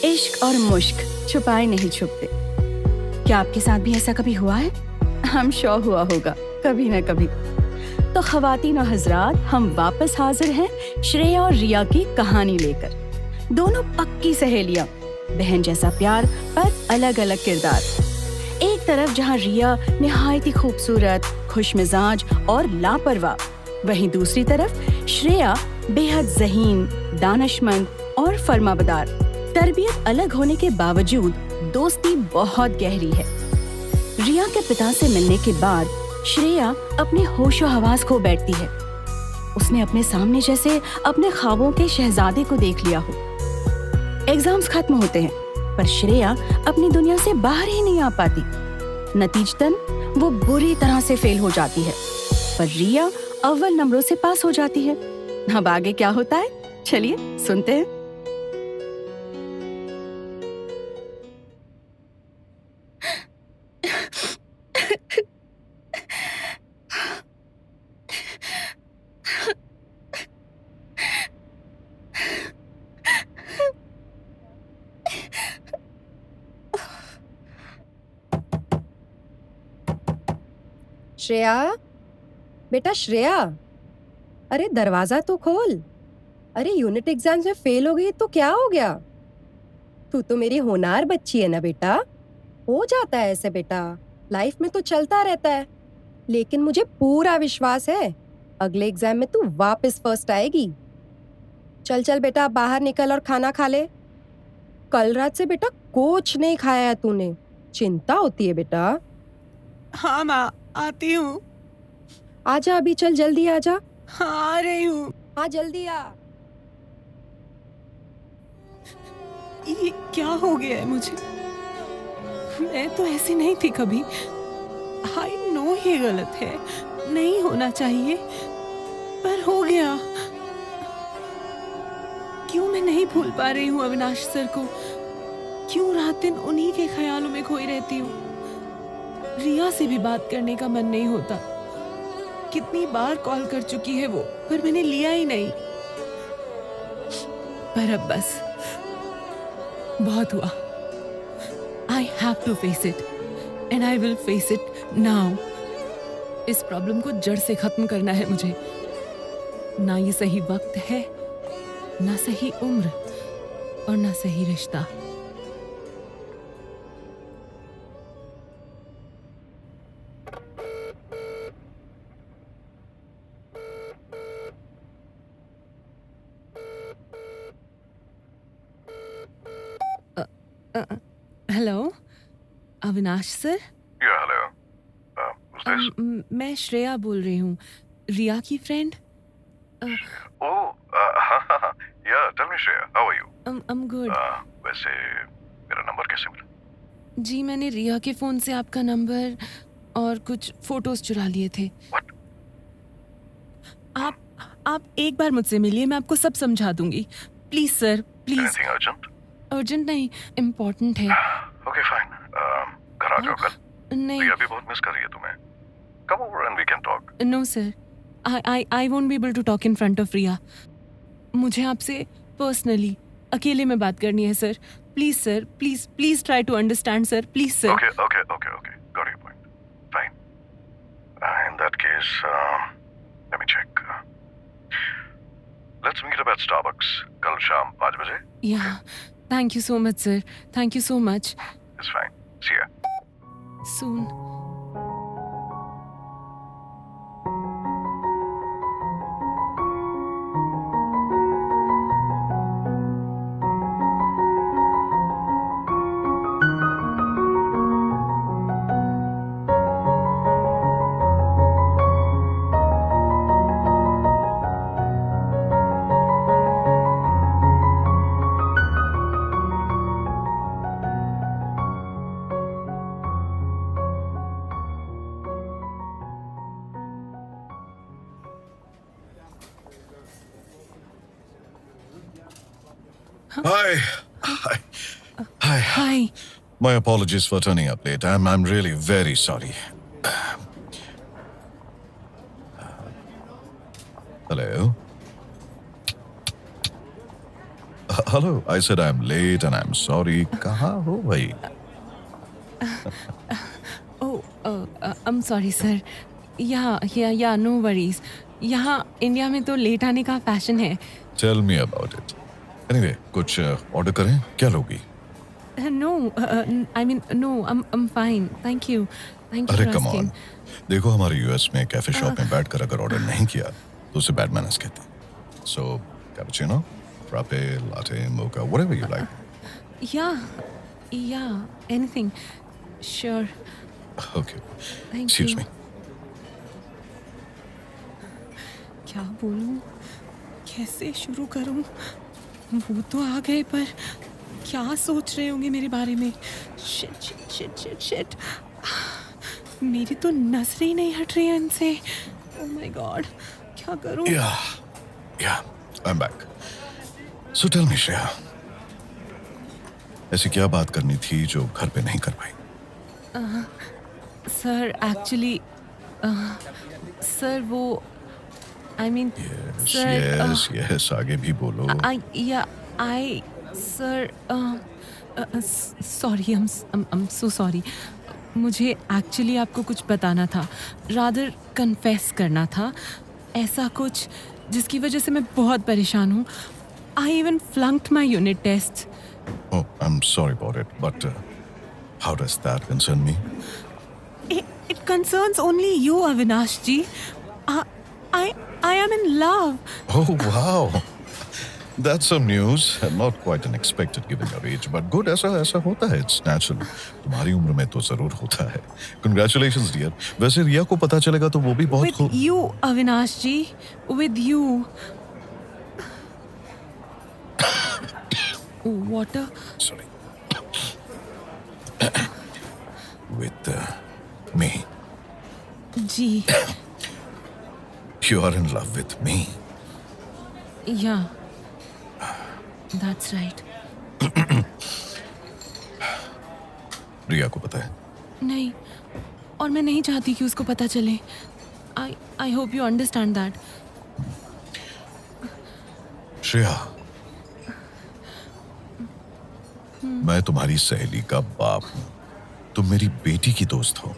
इश्क और मुश्क छुपाए नहीं छुपते। क्या आपके साथ भी ऐसा कभी हुआ है? हम श्योर हुआ होगा कभी ना कभी। तो ख्वातीन और हजरात, हम वापस हाजिर हैं श्रेया और रिया की कहानी लेकर। दोनों पक्की सहेलियां, बहन जैसा प्यार पर अलग अलग किरदार। एक तरफ जहां रिया निहायत ही खूबसूरत, खुशमिजाज और लापरवाह, वहीं दूसरी तरफ श्रेया बेहद ज़हीन, दानिशमंद और फरमाबरदार। तरबियत अलग होने के बावजूद दोस्ती बहुत गहरी है। रिया के पिता से मिलने के बाद श्रेया अपने होशो हवास खो बैठती है। उसने अपने सामने जैसे अपने ख्वाबों के शहजादे को देख लिया हो। एग्जाम्स खत्म होते हैं पर श्रेया अपनी दुनिया से बाहर ही नहीं आ पाती। नतीजतन वो बुरी तरह से फेल हो जाती है, पर रिया अव्वल नंबरों से पास हो जाती है। अब आगे क्या होता है, चलिए सुनते हैं। श्रेया, बेटा श्रेया, अरे दरवाजा तो खोल। अरे यूनिट एग्जाम्स में फेल हो गई तो क्या हो गया? तू तो मेरी होनहार बच्ची है ना बेटा। हो जाता है ऐसे बेटा, लाइफ में तो चलता रहता है। लेकिन मुझे पूरा विश्वास है अगले एग्जाम में तू वापस फर्स्ट आएगी। चल चल बेटा, बाहर निकल और खाना खा ले। कल रात से बेटा कुछ नहीं खाया है तूने, चिंता होती है बेटा। हाँ माँ, आती हूँ। आजा अभी, चल जल्दी आजा। हाँ, आ रही हूँ। हाँ जल्दी आ। ये क्या हो गया है मुझे? मैं तो ऐसी नहीं थी कभी। आई नो ये गलत है, नहीं होना चाहिए, पर हो गया। क्यों मैं नहीं भूल पा रही हूँ अविनाश सर को? क्यों रात दिन उन्हीं के ख्यालों में खोई रहती हूँ? रिया से भी बात करने का मन नहीं होता। कितनी बार कॉल कर चुकी है वो, पर मैंने लिया ही नहीं। पर अब बस बहुत हुआ। I have to face it and I will face it now. इस प्रॉब्लम को जड़ से खत्म करना है मुझे। ना ये सही वक्त है, ना सही उम्र और ना सही रिश्ता। Hello, Avinash sir. Yeah, hello. Who's this? मैं श्रेया बोल रही हूँ, रिया की friend. Oh, yeah, tell me Shreya, how are you? I'm good. वैसे मेरा नंबर कैसे मिला? जी, मैंने रिया के फोन से आपका नंबर और कुछ फोटोज चुरा लिए थे। What? आप एक बार मुझसे मिलिए, मैं आपको सब समझा दूंगी। Please sir, please. Anything urgent? Urgent नहीं, इम्पोर्टेंट है। Okay, fine. घर आ जाओ कल। नहीं, रिया भी बहुत मिस कर रही है तुम्हें। Come over and we can talk. No sir, I won't be able to talk in front of Riya. मुझे आपसे पर्सनली अकेले में बात करनी है sir. Please sir, please please try to understand sir, please sir. Okay. Got your point. Fine. In that case, let me check. Let's meet up at Starbucks कल शाम 5 बजे. या, thank you so much sir, thank you so much. It's fine. See ya. Soon. Hi. Hi. My apologies for turning up late. I'm really very sorry. Hello. Hello, I said I am late and I am sorry. कहाँ हो भाई? I'm sorry sir. Yeah no worries. यहाँ India में तो late आने का fashion है. Tell me about it. Anyway, कुछ ऑर्डर करें? क्या लोगी? No, I mean no, I'm fine. Thank you अरे for कम asking. ऑन. देखो, हमारे यूएस में कैफे शॉप में बैठकर अगर ऑर्डर नहीं किया तो उसे बैड मैनर्स कहते हैं. So cappuccino, frappe, latte, mocha, whatever you like. Yeah, anything. Sure. Okay, Thank excuse you. Me. क्या बोलूं, कैसे शुरू करूं? वो तो आ गए, पर क्या सोच रहे होंगे मेरे बारे में? शिट. मेरी तो नजरें ही नहीं हट रही है इनसे. ओह माय गॉड, क्या करूं? Yeah, I am back. So tell me Shreya, ऐसी क्या बात करनी थी जो घर पे नहीं कर पाई? सर एक्चुअली सर वो आई मीन यस, आगे भी बोलो. I sir sorry, I'm so sorry. मुझे एक्चुअली आपको कुछ बताना था, रादर कन्फेस करना था. ऐसा कुछ जिसकी वजह से मैं बहुत परेशान हूँ. I even flunked my unit test. Oh, I'm sorry about it, but how does that concern me? It concerns only you, Avinash ji. I am in love. Oh, wow. That's some news. Not quite unexpected given your age, but good. ऐसा होता है. It's natural. तुम्हारी उम्र में तो जरूर होता है. Congratulations, dear. वैसे रिया को पता चलेगा तो वो भी बहुत With you, Avinash ji. With you. Water. Sorry. With me. Ji. You are in love with me. Yeah. That's right. रिया को पता है? नहीं, और मैं नहीं चाहती कि उसको पता चले. I hope you understand that. Shreya, मैं तुम्हारी सहेली का बाप हूँ. तुम मेरी बेटी की दोस्त हो.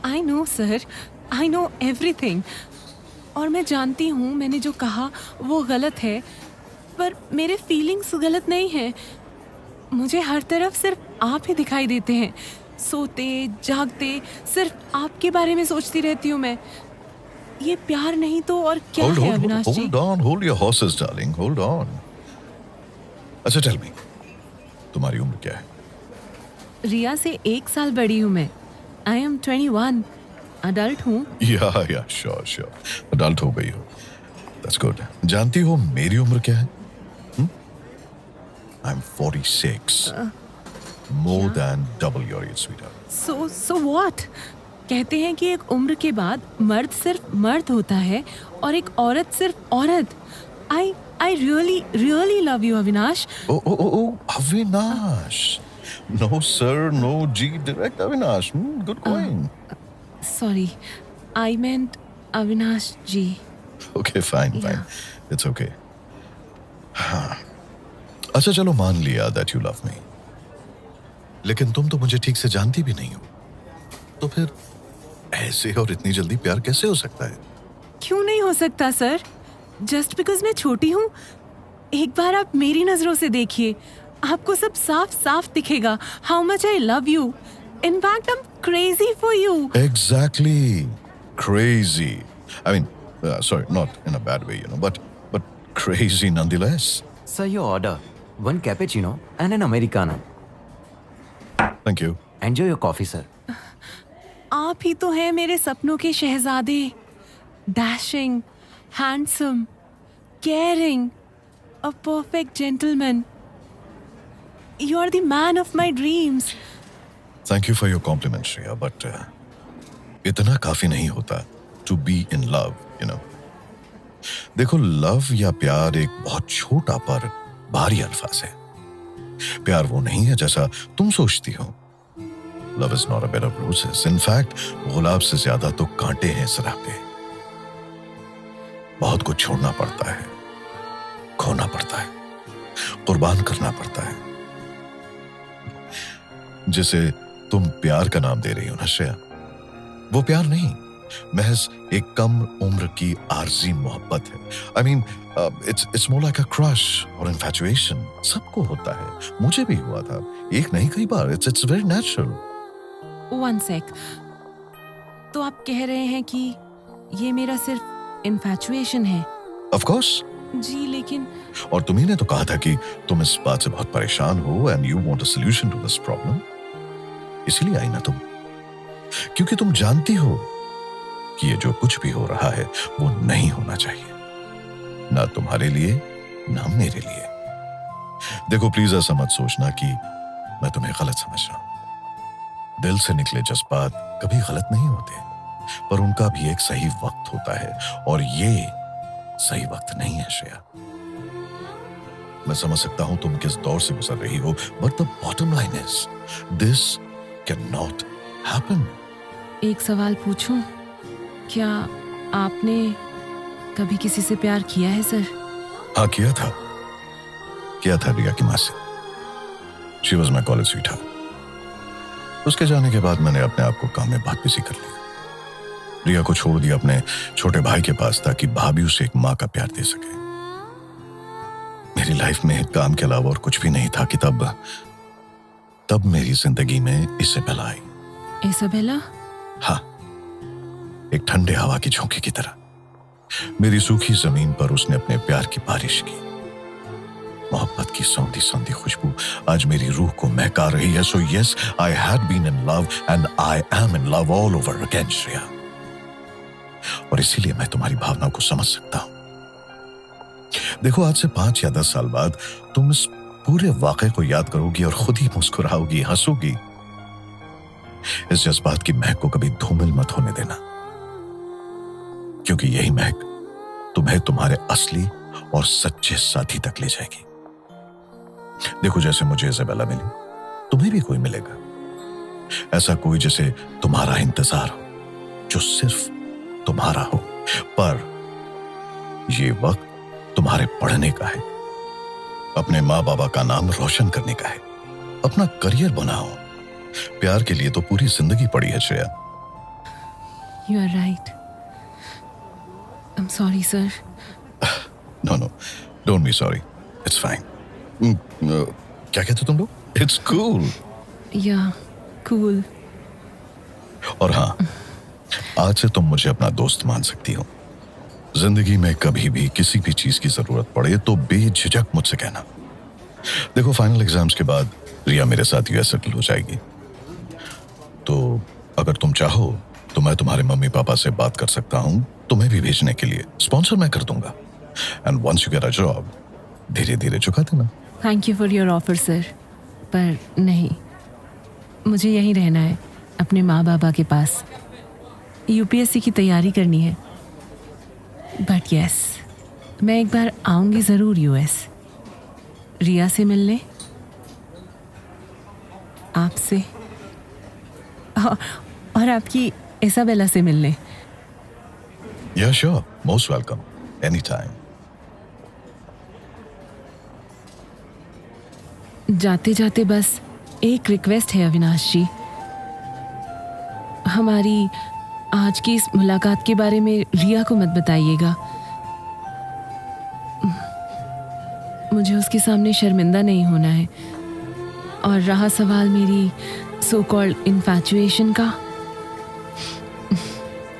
I know, sir. I know everything. और मैं जानती हूँ मैंने जो कहा वो गलत है, पर मेरे फीलिंग्स गलत नहीं है. मुझे हर तरफ सिर्फ आप ही दिखाई देते हैं. सोते जागते सिर्फ आपके बारे में सोचती रहती हूँ मैं. ये प्यार नहीं तो और क्या है, अविनाश जी? hold your horses, darling. Hold on. अच्छा, tell me, तुम्हारी उम्र क्या है? रिया से 1 साल बड़ी हूँ मैं. I am 21. अडल्ट हूँ. या, श्योर. अडल्ट हो गई हो. That's good. जानती हो मेरी उम्र क्या है? I'm 46. More than double your age, sweetheart. So what? कहते हैं कि एक उम्र के बाद मर्द सिर्फ मर्द होता है और एक औरत सिर्फ औरत. I really love you, Avinash. Oh, Avinash. No, sir, no G, direct Avinash. Good going. Sorry, I meant Avinash ji. Okay, fine. It's okay. हाँ. अच्छा, चलो मान लिया that you love me. लेकिन तुम तो मुझे ठीक से जानती भी नहीं हो. तो फिर ऐसे और इतनी जल्दी प्यार कैसे हो सकता है? क्यों नहीं हो सकता सर? जस्ट बिकॉज मैं छोटी हूँ. एक बार आप मेरी नजरों से देखिए, आपको सब साफ साफ दिखेगा. How much I love you. In fact, I'm crazy for you. Exactly. Crazy. I mean, sorry, not in a bad way, but crazy nonetheless. Sir, your order. 1 cappuccino and an Americano. Thank you. Enjoy your coffee, sir. आप ही तो हैं मेरे सपनों के शहजादे. Dashing, handsome, caring, a perfect gentleman. You are the man of my dreams. Thank you for your compliment, Shreya, but इतना काफी नहीं होता to be in love, देखो, लव या प्यार एक बहुत छोटा पर भारी अल्फाज है. प्यार वो नहीं है जैसा तुम सोचती हो. Love is not a bed of roses. In fact गुलाब से ज्यादा तो कांटे हैं इस राह पे. बहुत कुछ छोड़ना पड़ता है, खोना पड़ता है, कुर्बान करना पड़ता है। जिसे तुम प्यार का नाम दे रही हो ना श्रेया, वो प्यार नहीं, महज एक कम उम्र की आरजी मोहब्बत है। I mean it's more like a crush और इन्फैचुएशन। सबको होता है, मुझे भी हुआ था, एक नहीं कई बार। It's very natural. One sec, तो आप कह रहे हैं कि ये मेरा सिर्फ इन्फैचुएशन है? Of course. जी, लेकिन और तुम्ही ने तो कहा था कि तुम इस बात से बहुत परेशान हो and you want a solution to this problem. इसलिए आई ना तुम, क्योंकि तुम जानती हो कि ये जो कुछ भी हो रहा है वो नहीं होना चाहिए, ना तुम्हारे लिए ना मेरे लिए। देखो प्लीज ऐसा मत सोचना कि मैं तुम्हें गलत समझ रहा हूं। दिल से निकले जज्बात कभी गलत नहीं होते, पर उनका भी एक सही वक्त होता है, और ये सही वक्त नहीं है श्रेया। मैं समझ सकता हूं तुम किस दौर से गुजर रही हो, but the bottom line is this can not happen. एक सवाल पूछूं? क्या आपने कभी किसी से प्यार किया है सर? हाँ, किया था रिया की माँ से। She was my college sweetheart. उसके जाने के बाद मैंने अपने आप को काम में बहुत बिजी कर लिया। रिया को छोड़ दिया अपने छोटे भाई के पास ताकि भाभी उसे एक माँ का प्यार दे सके। मेरी लाइफ में काम के अलावा और कुछ भी नहीं था कि तब मेरी जिंदगी में इसाबेला आई। इसाबेला? हाँ, एक ठंडे हवा की झोंके की तरह मेरी सूखी जमीन पर उसने अपने प्यार की बारिश की। मोहब्बत की सौंधी सौंधी खुशबू आज मेरी रूह को महका रही है। So yes, I had been in love and I am in love all over again Shreya. और इसीलिए मैं तुम्हारी भावनाओं को समझ सकता हूं। देखो, आज से 5 या 10 साल बाद तुम इस पूरे वाकये को याद करोगी और खुद ही मुस्कुराओगी, हंसोगी। इस जज्बात की महक को कभी धूमिल मत होने देना, क्योंकि यही महक तुम्हें तुम्हारे असली और सच्चे साथी तक ले जाएगी। देखो, जैसे मुझे इसाबेला मिली, तुम्हें भी कोई मिलेगा। ऐसा कोई जिसे तुम्हारा इंतजार हो, जो सिर्फ तुम्हारा हो। पर ये वक्त तुम्हारे पढ़ने का है, अपने माँ बाबा का नाम रोशन करने का है, अपना करियर बनाओ। प्यार के लिए तो पूरी जिंदगी पड़ी है Shreya. You are right. I am sorry sir. No, don't be sorry, it's fine. क्या कहते हो तुम लोग? It's cool. Yeah, cool. और हाँ, आज से तुम मुझे अपना दोस्त मान सकती हो। जिंदगी में कभी भी किसी भी चीज की जरूरत पड़े तो बेझिझक मुझसे कहना। देखो, फाइनल एग्जाम्स के बाद रिया मेरे साथ यूएस सेटल हो जाएगी, तो अगर तुम चाहो तो मैं तुम्हारे मम्मी पापा से बात कर सकता हूँ तुम्हें भी भेजने के लिए। स्पॉन्सर मैं कर दूंगा, and once you get a job धीरे धीरे चुका देना। Thank you for your offer sir, पर नहीं, मुझे यहीं रहना है अपने माँ बाबा के पास। यूपीएससी की तैयारी करनी है। बट यस, मैं एक बार आऊंगी ज़रूर यूएस, रिया से मिलने, आपसे और आपकी इसाबेला से मिलने। या sure, most welcome, any time. जाते जाते बस एक रिक्वेस्ट है अविनाश जी, हमारी आज की इस मुलाकात के बारे में रिया को मत बताइएगा। मुझे उसके सामने शर्मिंदा नहीं होना है। और रहा सवाल मेरी सो कॉल्ड इन्फैचुएशन का,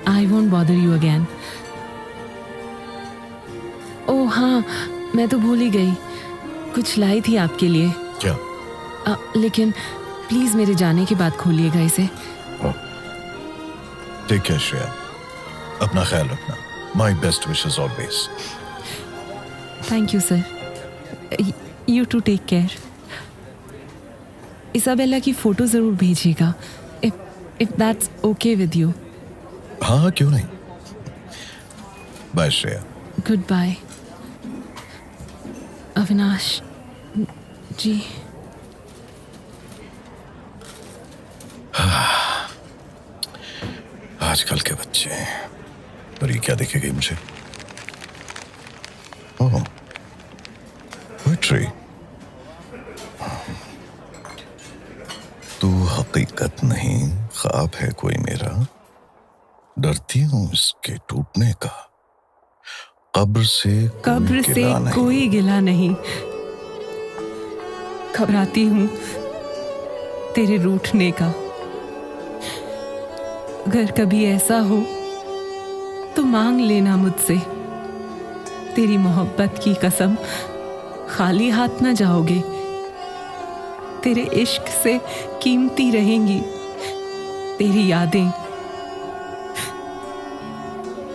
I won't bother you again. Oh हाँ, मैं तो भूल ही गई, कुछ लाई थी आपके लिए। क्या? लेकिन प्लीज मेरे जाने के बाद खोलिएगा इसे। टेक केयर श्रेया, अपना ख्याल रखना। My best wishes always. Thank you sir, you too take care. Isabella की फोटो जरूर भेजिएगा, if that's okay with you. हाँ, क्यों नहीं। Bye Shreya. Good bye Avinash ji. आजकल के बच्चे, और ये क्या देखेगी मुझे? ओह, रात्रि, तू हकीकत नहीं ख्वाब है कोई मेरा, डरती हूं इसके टूटने का, कब्र से कोई गिला नहीं, घबराती हूं तेरे रूठने का। अगर कभी ऐसा हो तो मांग लेना मुझसे, तेरी मोहब्बत की कसम, खाली हाथ न जाओगे, तेरे इश्क से कीमती रहेंगी तेरी यादें,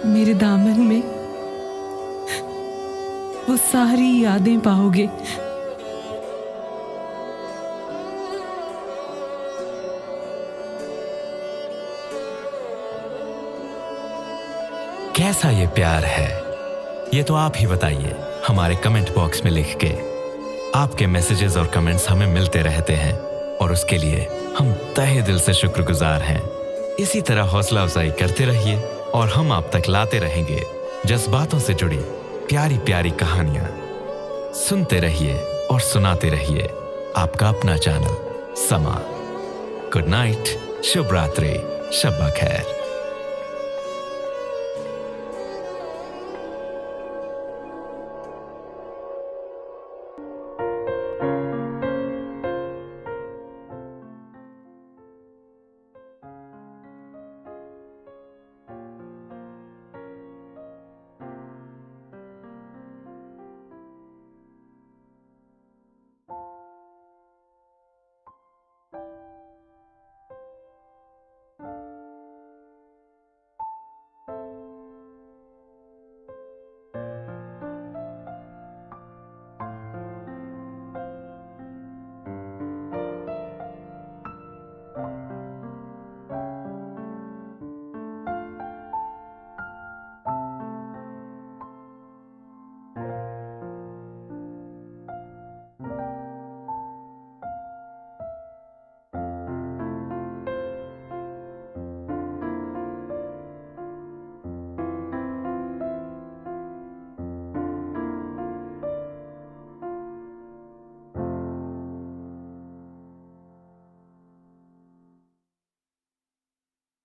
मेरे दामन में वो सारी यादें पाओगे। कैसा ये प्यार है, ये तो आप ही बताइए हमारे कमेंट बॉक्स में लिख के। आपके मैसेजेस और कमेंट्स हमें मिलते रहते हैं और उसके लिए हम तहे दिल से शुक्रगुजार हैं। इसी तरह हौसला अफजाई करते रहिए और हम आप तक लाते रहेंगे जज्बातों से जुड़ी प्यारी प्यारी कहानियां। सुनते रहिए और सुनाते रहिए आपका अपना चैनल समा। गुड नाइट, शुभ रात्रि, शब्बा खैर।